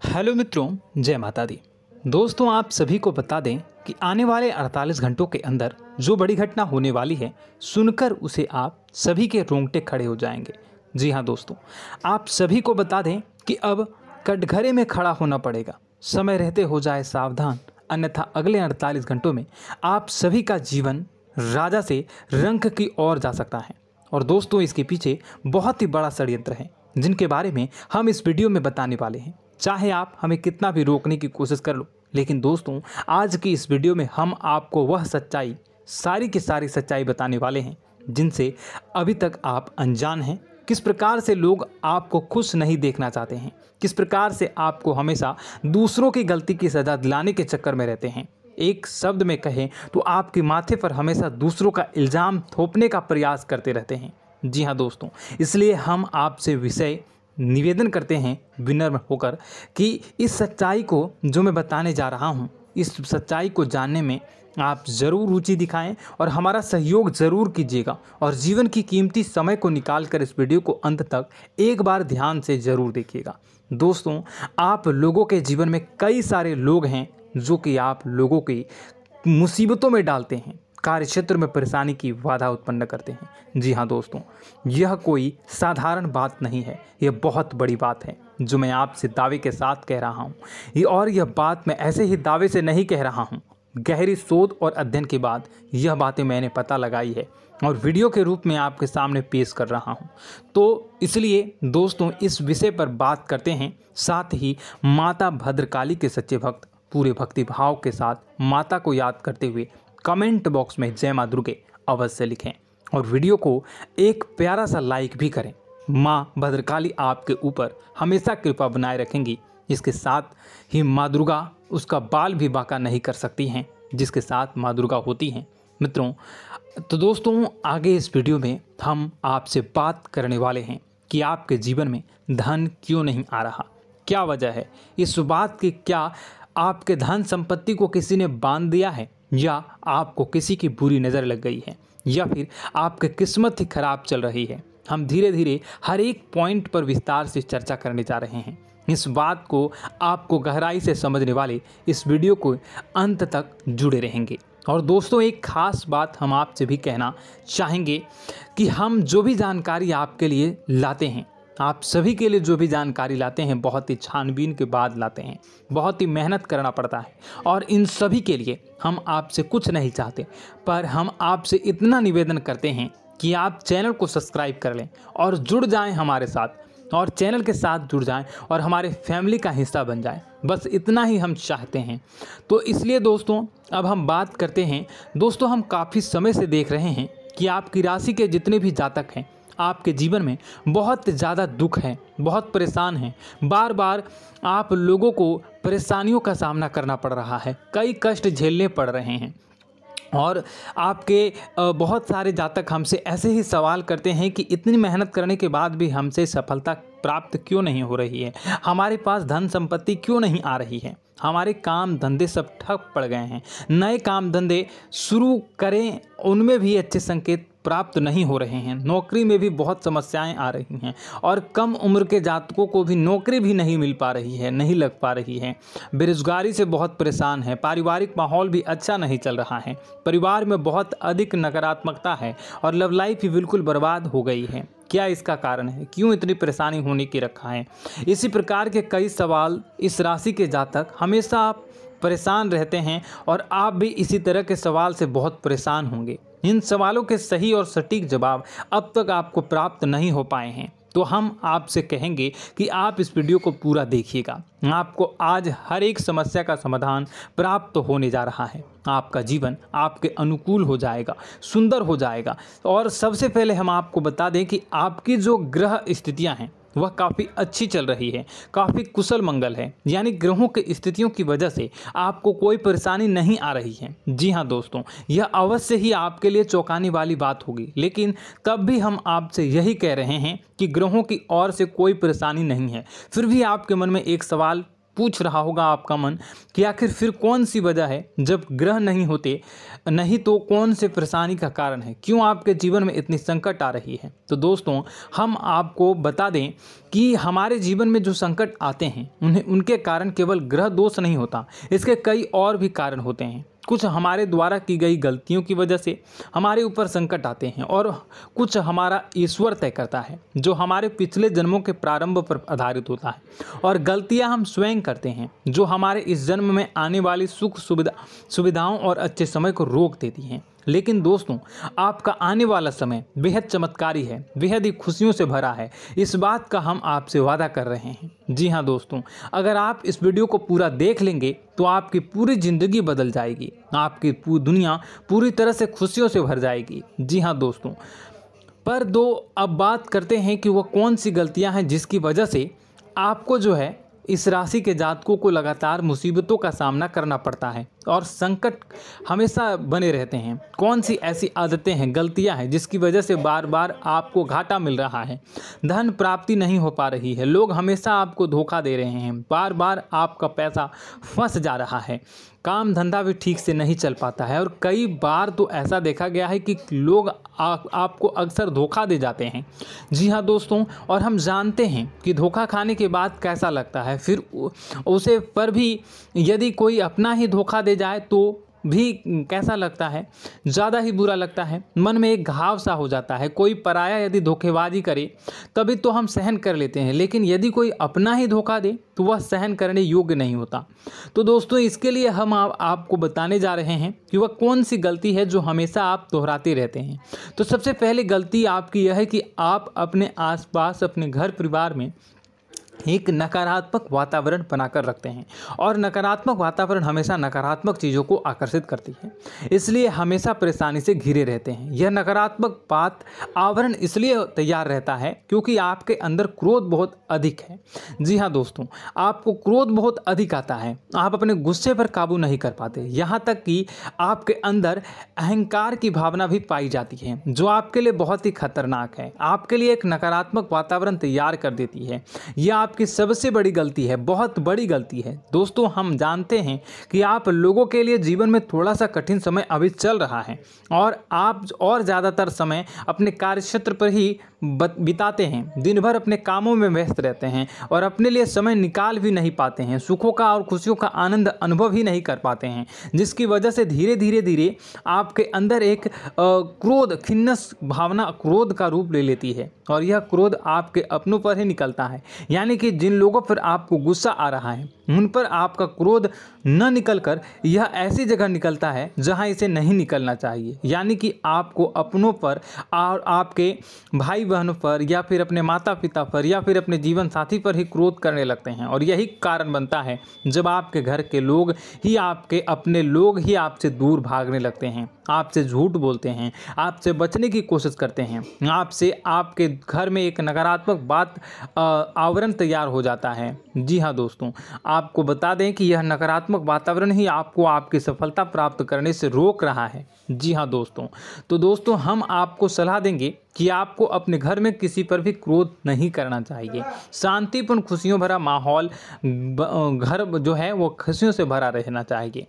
Hello मित्रों, जय माता दी। दोस्तों, आप सभी को बता दें कि आने वाले 48 घंटों के अंदर जो बड़ी घटना होने वाली है, सुनकर उसे आप सभी के रोंगटे खड़े हो जाएंगे। जी हाँ दोस्तों, आप सभी को बता दें कि अब कटघरे में खड़ा होना पड़ेगा। समय रहते हो जाए सावधान, अन्यथा अगले 48 घंटों में आप सभी का जीवन राजा से रंक की ओर जा सकता है। और दोस्तों, इसके पीछे बहुत ही बड़ा षड्यंत्र है, जिनके बारे में हम इस वीडियो में बताने वाले हैं। चाहे आप हमें कितना भी रोकने की कोशिश कर लो, लेकिन दोस्तों, आज की इस वीडियो में हम आपको वह सच्चाई, सारी की सारी सच्चाई बताने वाले हैं जिनसे अभी तक आप अनजान हैं। किस प्रकार से लोग आपको खुश नहीं देखना चाहते हैं, किस प्रकार से आपको हमेशा दूसरों की गलती की सज़ा दिलाने के चक्कर में रहते हैं। एक शब्द में कहें तो आपके माथे पर हमेशा दूसरों का इल्ज़ाम थोपने का प्रयास करते रहते हैं। जी हाँ दोस्तों, इसलिए हम आपसे विषय निवेदन करते हैं विनम्र होकर कि इस सच्चाई को जो मैं बताने जा रहा हूँ, इस सच्चाई को जानने में आप ज़रूर रुचि दिखाएं और हमारा सहयोग ज़रूर कीजिएगा। और जीवन की कीमती समय को निकाल कर इस वीडियो को अंत तक एक बार ध्यान से ज़रूर देखिएगा। दोस्तों, आप लोगों के जीवन में कई सारे लोग हैं जो कि आप लोगों की मुसीबतों में डालते हैं, कार्य क्षेत्र में परेशानी की बाधा उत्पन्न करते हैं। जी हाँ दोस्तों, यह कोई साधारण बात नहीं है, यह बहुत बड़ी बात है जो मैं आपसे दावे के साथ कह रहा हूँ। यह बात मैं ऐसे ही दावे से नहीं कह रहा हूँ। गहरी शोध और अध्ययन के बाद यह बातें मैंने पता लगाई है और वीडियो के रूप में आपके सामने पेश कर रहा हूँ। तो इसलिए दोस्तों, इस विषय पर बात करते हैं। साथ ही माता भद्रकाली के सच्चे भक्त पूरे भक्ति भाव के साथ माता को याद करते हुए कमेंट बॉक्स में जय मां दुर्गे अवश्य लिखें और वीडियो को एक प्यारा सा लाइक भी करें। मां भद्रकाली आपके ऊपर हमेशा कृपा बनाए रखेंगी। इसके साथ ही मां दुर्गा उसका बाल भी बांका नहीं कर सकती हैं, जिसके साथ मां दुर्गा होती हैं। मित्रों, तो दोस्तों, आगे इस वीडियो में हम आपसे बात करने वाले हैं कि आपके जीवन में धन क्यों नहीं आ रहा, क्या वजह है इस बात की। क्या आपके धन संपत्ति को किसी ने बांध दिया है, या आपको किसी की बुरी नज़र लग गई है, या फिर आपकी किस्मत ही खराब चल रही है। हम धीरे धीरे हर एक पॉइंट पर विस्तार से चर्चा करने जा रहे हैं। इस बात को आपको गहराई से समझने वाले इस वीडियो को अंत तक जुड़े रहेंगे। और दोस्तों, एक खास बात हम आपसे भी कहना चाहेंगे कि हम जो भी जानकारी आपके लिए लाते हैं, आप सभी के लिए जो भी जानकारी लाते हैं, बहुत ही छानबीन के बाद लाते हैं, बहुत ही मेहनत करना पड़ता है। और इन सभी के लिए हम आपसे कुछ नहीं चाहते, पर हम आपसे इतना निवेदन करते हैं कि आप चैनल को सब्सक्राइब कर लें और जुड़ जाएं हमारे साथ, और चैनल के साथ जुड़ जाएं और हमारे फैमिली का हिस्सा बन जाएं। बस इतना ही हम चाहते हैं। तो इसलिए दोस्तों, अब हम बात करते हैं। दोस्तों, हम काफ़ी समय से देख रहे हैं कि आपकी राशि के जितने भी जातक हैं, आपके जीवन में बहुत ज़्यादा दुख है, बहुत परेशान हैं। बार बार आप लोगों को परेशानियों का सामना करना पड़ रहा है, कई कष्ट झेलने पड़ रहे हैं। और आपके बहुत सारे जातक हमसे ऐसे ही सवाल करते हैं कि इतनी मेहनत करने के बाद भी हमसे सफलता प्राप्त क्यों नहीं हो रही है, हमारे पास धन संपत्ति क्यों नहीं आ रही है, हमारे काम धंधे सब ठप पड़ गए हैं, नए काम धंधे शुरू करें उनमें भी अच्छे संकेत प्राप्त नहीं हो रहे हैं, नौकरी में भी बहुत समस्याएं आ रही हैं, और कम उम्र के जातकों को भी नौकरी भी नहीं मिल पा रही है, नहीं लग पा रही है, बेरोजगारी से बहुत परेशान है, पारिवारिक माहौल भी अच्छा नहीं चल रहा है, परिवार में बहुत अधिक नकारात्मकता है, और लव लाइफ भी बिल्कुल बर्बाद हो गई है। क्या इसका कारण है, क्यों इतनी परेशानी होने की रखा है? इसी प्रकार के कई सवाल इस राशि के जातक हमेशा आप परेशान रहते हैं, और आप भी इसी तरह के सवाल से बहुत परेशान होंगे। इन सवालों के सही और सटीक जवाब अब तक आपको प्राप्त नहीं हो पाए हैं, तो हम आपसे कहेंगे कि आप इस वीडियो को पूरा देखिएगा। आपको आज हर एक समस्या का समाधान प्राप्त होने जा रहा है। आपका जीवन आपके अनुकूल हो जाएगा, सुंदर हो जाएगा। और सबसे पहले हम आपको बता दें कि आपकी जो ग्रह स्थितियां हैं वह काफ़ी अच्छी चल रही है, काफ़ी कुशल मंगल है, यानी ग्रहों की स्थितियों की वजह से आपको कोई परेशानी नहीं आ रही है। जी हाँ दोस्तों, यह अवश्य ही आपके लिए चौंकाने वाली बात होगी, लेकिन तब भी हम आपसे यही कह रहे हैं कि ग्रहों की ओर से कोई परेशानी नहीं है। फिर भी आपके मन में एक सवाल पूछ रहा होगा आपका मन कि आखिर फिर कौन सी वजह है, जब ग्रह नहीं होते नहीं तो कौन से परेशानी का कारण है, क्यों आपके जीवन में इतनी संकट आ रही है। तो दोस्तों हम आपको बता दें कि हमारे जीवन में जो संकट आते हैं उनके कारण केवल ग्रह दोष नहीं होता, इसके कई और भी कारण होते हैं। कुछ हमारे द्वारा की गई गलतियों की वजह से हमारे ऊपर संकट आते हैं और कुछ हमारा ईश्वर तय करता है, जो हमारे पिछले जन्मों के प्रारंभ पर आधारित होता है। और गलतियां हम स्वयं करते हैं, जो हमारे इस जन्म में आने वाली सुख सुविधाओं और अच्छे समय को रोक देती हैं। लेकिन दोस्तों आपका आने वाला समय बेहद चमत्कारी है, बेहद ही खुशियों से भरा है, इस बात का हम आपसे वादा कर रहे हैं। जी हाँ दोस्तों, अगर आप इस वीडियो को पूरा देख लेंगे तो आपकी पूरी ज़िंदगी बदल जाएगी, आपकी पूरी दुनिया पूरी तरह से खुशियों से भर जाएगी। जी हाँ दोस्तों, पर अब बात करते हैं कि वह कौन सी गलतियाँ हैं जिसकी वजह से आपको जो है इस राशि के जातकों को लगातार मुसीबतों का सामना करना पड़ता है और संकट हमेशा बने रहते हैं। कौन सी ऐसी आदतें हैं, गलतियां हैं जिसकी वजह से बार बार आपको घाटा मिल रहा है, धन प्राप्ति नहीं हो पा रही है, लोग हमेशा आपको धोखा दे रहे हैं, बार बार आपका पैसा फंस जा रहा है, काम धंधा भी ठीक से नहीं चल पाता है और कई बार तो ऐसा देखा गया है कि लोग आपको अक्सर धोखा दे जाते हैं। जी हाँ दोस्तों, और हम जानते हैं कि धोखा खाने के बाद कैसा लगता है, फिर उसे पर भी यदि कोई अपना ही धोखा दे जाए तो भी कैसा लगता है, ज़्यादा ही बुरा लगता है, मन में एक घाव सा हो जाता है। कोई पराया यदि धोखेबाजी करे तभी तो हम सहन कर लेते हैं, लेकिन यदि कोई अपना ही धोखा दे तो वह सहन करने योग्य नहीं होता। तो दोस्तों इसके लिए हम आपको बताने जा रहे हैं कि वह कौन सी गलती है जो हमेशा आप दोहराते रहते हैं। तो सबसे पहले गलती आपकी यह है कि आप अपने आसपास, अपने घर परिवार में एक नकारात्मक वातावरण बनाकर रखते हैं और नकारात्मक वातावरण हमेशा नकारात्मक चीज़ों को आकर्षित करती है, इसलिए हमेशा परेशानी से घिरे रहते हैं। यह नकारात्मक आवरण इसलिए तैयार रहता है क्योंकि आपके अंदर क्रोध बहुत अधिक है। जी हाँ दोस्तों, आपको क्रोध बहुत अधिक आता है, आप अपने गुस्से पर काबू नहीं कर पाते, यहाँ तक कि आपके अंदर अहंकार की भावना भी पाई जाती है, जो आपके लिए बहुत ही खतरनाक है, आपके लिए एक नकारात्मक वातावरण तैयार कर देती है। यह आपकी सबसे बड़ी गलती है, बहुत बड़ी गलती है। दोस्तों हम जानते हैं कि आप लोगों के लिए जीवन में थोड़ा सा कठिन समय अभी चल रहा है और आप और ज़्यादातर समय अपने कार्यक्षेत्र पर ही बिताते हैं, दिन भर अपने कामों में व्यस्त रहते हैं और अपने लिए समय निकाल भी नहीं पाते हैं, सुखों का और खुशियों का आनंद अनुभव ही नहीं कर पाते हैं, जिसकी वजह से धीरे धीरे आपके अंदर एक क्रोध, खिन्नस भावना क्रोध का रूप ले लेती है और यह क्रोध आपके अपनों पर ही निकलता है। यानी कि जिन लोगों पर आपको गुस्सा आ रहा है उन पर आपका क्रोध न निकलकर यह ऐसी जगह निकलता है जहां इसे नहीं निकलना चाहिए, यानी कि आपको अपनों पर और आपके भाई बहनों पर या फिर अपने माता पिता पर या फिर अपने जीवन साथी पर ही क्रोध करने लगते हैं। और यही कारण बनता है जब आपके घर के लोग ही, आपके अपने लोग ही आपसे दूर भागने लगते हैं, आपसे झूठ बोलते हैं, आपसे बचने की कोशिश करते हैं, आपके घर में एक नकारात्मक आवरण तैयार हो जाता है। जी हाँ दोस्तों, आपको बता दें कि यह नकारात्मक वातावरण ही आपको आपकी सफलता प्राप्त करने से रोक रहा है। जी हाँ दोस्तों, तो दोस्तों हम आपको सलाह देंगे कि आपको अपने घर में किसी पर भी क्रोध नहीं करना चाहिए। शांतिपूर्ण खुशियों भरा माहौल, घर जो है वो खुशियों से भरा रहना चाहिए।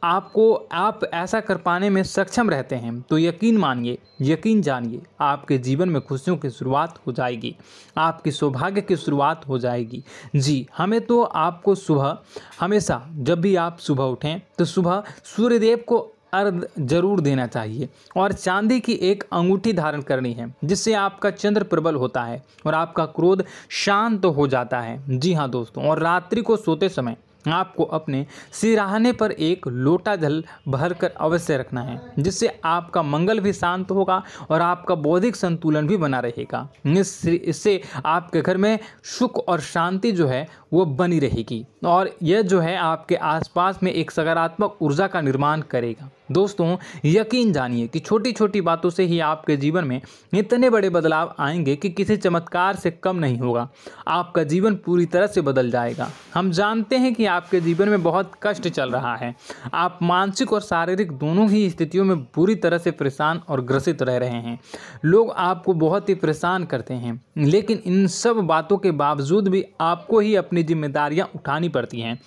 आप ऐसा कर पाने में सक्षम रहते हैं तो यकीन मानिए, यकीन जानिए, आपके जीवन में खुशियों की शुरुआत हो जाएगी, आपकी सौभाग्य की शुरुआत हो जाएगी। जी, हमें तो आपको सुबह, हमेशा जब भी आप सुबह उठें तो सुबह सूर्यदेव को अर्घ जरूर देना चाहिए और चांदी की एक अंगूठी धारण करनी है, जिससे आपका चंद्र प्रबल होता है और आपका क्रोध शांत हो जाता है। जी हाँ दोस्तों, और रात्रि को सोते समय आपको अपने सिरहाने पर एक लोटा जल भरकर अवश्य रखना है, जिससे आपका मंगल भी शांत होगा और आपका बौद्धिक संतुलन भी बना रहेगा। इससे आपके घर में सुख और शांति जो है वो बनी रहेगी और यह जो है आपके आसपास में एक सकारात्मक ऊर्जा का निर्माण करेगा। दोस्तों यकीन जानिए कि छोटी छोटी बातों से ही आपके जीवन में इतने बड़े बदलाव आएंगे कि किसी चमत्कार से कम नहीं होगा। आपका जीवन पूरी तरह से बदल जाएगा। हम जानते हैं कि आपके जीवन में बहुत कष्ट चल रहा है। आप मानसिक और शारीरिक दोनों ही स्थितियों में बुरी तरह से परेशान और ग्रसित रह रहे हैं। लोग आपको बहुत ही परेशान करते हैं, लेकिन इन सब बातों के बावजूद भी आपको ही अपनी जिम्मेदारियां उठानी पड़ती हैं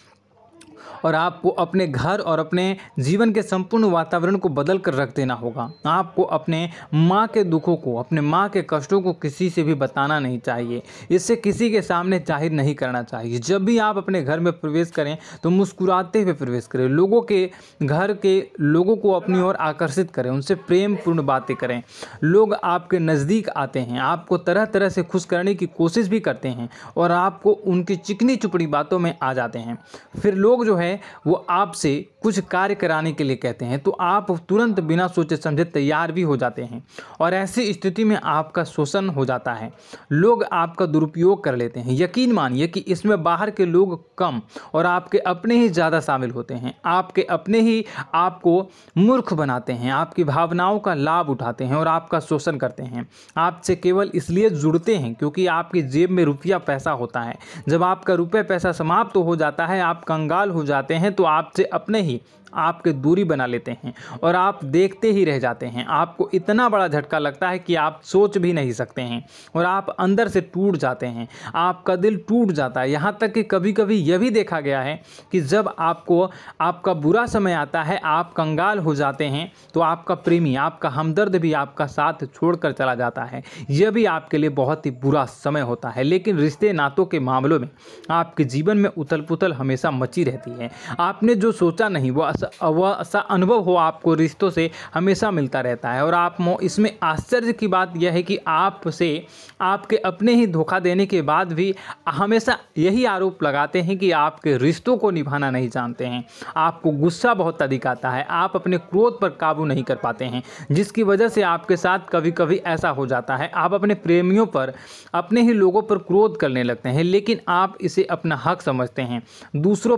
और आपको अपने घर और अपने जीवन के संपूर्ण वातावरण को बदल कर रख देना होगा। आपको अपने माँ के दुखों को, अपने माँ के कष्टों को किसी से भी बताना नहीं चाहिए। इससे किसी के सामने जाहिर नहीं करना चाहिए। जब भी आप अपने घर में प्रवेश करें तो मुस्कुराते हुए प्रवेश करें। लोगों के घर के लोगों को अपनी ओर आकर्षित करें, उनसे प्रेमपूर्ण बातें करें। लोग आपके नज़दीक आते हैं, आपको तरह तरह से खुश करने की कोशिश भी करते हैं और आपको उनकी चिकनी चुपड़ी बातों में आ जाते हैं। फिर लोग जो है वो आपसे कुछ कार्य कराने के लिए कहते हैं तो आप तुरंत बिना सोचे समझे तैयार भी हो जाते हैं और ऐसी स्थिति में आपका शोषण हो जाता है। लोग आपका दुरुपयोग कर लेते हैं। यकीन मानिए कि इसमें बाहर के लोग कम और आपके अपने ही ज़्यादा शामिल होते हैं। आपके अपने ही आपको मूर्ख बनाते हैं, आपकी भावनाओं का लाभ उठाते हैं और आपका शोषण करते हैं। आपसे केवल इसलिए जुड़ते हैं क्योंकि आपकी जेब में रुपया पैसा होता है। जब आपका रुपया पैसा समाप्त हो जाता है, आप कंगाल हो जाते हैं तो आपसे अपने ही आपके दूरी बना लेते हैं और आप देखते ही रह जाते हैं। आपको इतना बड़ा झटका लगता है कि आप सोच भी नहीं सकते हैं और आप अंदर से टूट जाते हैं। आपका दिल टूट जाता है। यहाँ तक कि कभी कभी यह भी देखा गया है कि जब आपको आपका बुरा समय आता है, आप कंगाल हो जाते हैं तो आपका प्रेमी, आपका हमदर्द भी आपका साथ छोड़कर चला जाता है। यह भी आपके लिए बहुत ही बुरा समय होता है। लेकिन रिश्ते नातों के मामलों में आपके जीवन में उथल पुथल हमेशा मची रहती है। आपने जो सोचा नहीं वो ऐसा अनुभव हो आपको रिश्तों से हमेशा मिलता रहता है। और आप इसमें आश्चर्य की बात यह है कि आपसे आपके अपने ही धोखा देने के बाद भी हमेशा यही आरोप लगाते हैं कि आपके रिश्तों को निभाना नहीं जानते हैं। आपको गुस्सा बहुत अधिक आता है, आप अपने क्रोध पर काबू नहीं कर पाते हैं, जिसकी वजह से आपके साथ कभी कभी ऐसा हो जाता है आप अपने प्रेमियों पर, अपने ही लोगों पर क्रोध करने लगते हैं। लेकिन आप इसे अपना हक समझते हैं, दूसरों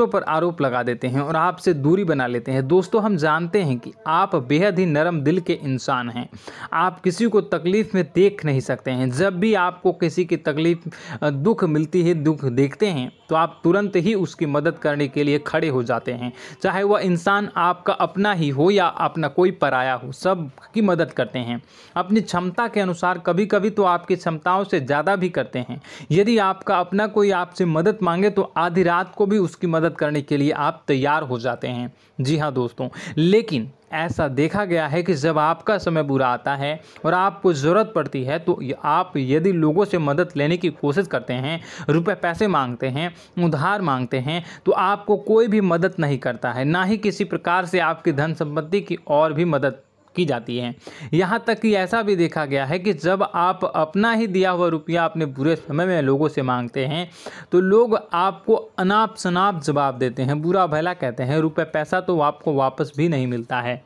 पर आरोप लगा देते हैं और आपसे दूरी बना लेते हैं। दोस्तों हम जानते हैं कि आप बेहद ही नरम दिल के इंसान हैं। आप किसी को तकलीफ़ में देख नहीं सकते हैं। जब भी आपको किसी की तकलीफ़, दुख मिलती है, दुख देखते हैं तो आप तुरंत ही उसकी मदद करने के लिए खड़े हो जाते हैं। चाहे वह इंसान आपका अपना ही हो या अपना कोई पराया हो, सब की मदद करते हैं अपनी क्षमता के अनुसार। कभी कभी तो आपकी क्षमताओं से ज़्यादा भी करते हैं। यदि आपका अपना कोई आपसे मदद मांगे तो आधी रात को भी उसकी मदद करने के लिए आप तैयार हो जाते हैं। जी हाँ दोस्तों, लेकिन ऐसा देखा गया है कि जब आपका समय बुरा आता है और आपको ज़रूरत पड़ती है तो आप यदि लोगों से मदद लेने की कोशिश करते हैं, रुपए पैसे मांगते हैं, उधार मांगते हैं, तो आपको कोई भी मदद नहीं करता है। ना ही किसी प्रकार से आपकी धन संपत्ति की और भी मदद की जाती है। यहाँ तक कि ऐसा भी देखा गया है कि जब आप अपना ही दिया हुआ रुपया अपने बुरे समय में लोगों से मांगते हैं तो लोग आपको अनाप शनाप जवाब देते हैं, बुरा भला कहते हैं। रुपये पैसा तो आपको वापस भी नहीं मिलता है।